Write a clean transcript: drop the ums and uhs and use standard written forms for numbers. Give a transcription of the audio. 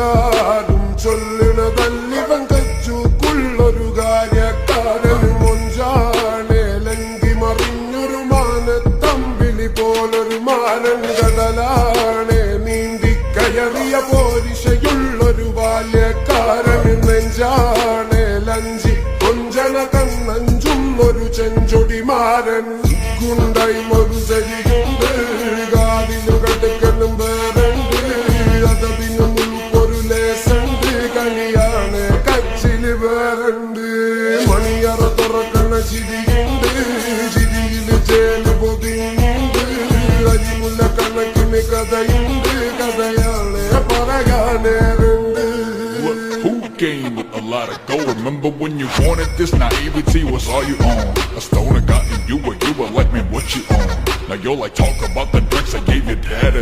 എല്ലാരും ചൊല്ലണതല്ലിവൻ കച്ചുക്കുള്ളൊരു കാര്യക്കാരന് മൊഞ്ചാണ് ലങ്കി മറിഞ്ഞൊരു മാനത്തമ്പിളി പോലൊരു മാനൻ കടലാണ് നീന്തിക്കയറിയ പോരിശയുള്ളൊരു ബാല്യക്കാരന് നെഞ്ചാണ് ലഞ്ചി കൊഞ്ചന കണ്ണഞ്ചുന്നൊരു ചെഞ്ചൊടിമാരൻ ഗുണ്ടായി ഒരു ശരിയുണ്ട് കാതിലു കടുക്കനും വേറുണ്ട് അതതിനു മുൻപൊരു ലേസുണ്ട് കണിയാണ് കച്ചില് വേറുണ്ട് മണിയറ തുറക്കണ ചിരിയുണ്ട് ചിരിയില് ചേല് പൊതിയുണ്ട് അരിമുല്ല കണക്കിന് കഥയുണ്ട് കഥയാണ് പറയാനേറുണ്ട്. Gained a lot of gold. Remember when you wanted this? Naivety was all you own. A stoner got in you, or you were like, man, what you own? Now you're like, talk about the drinks I gave your dad.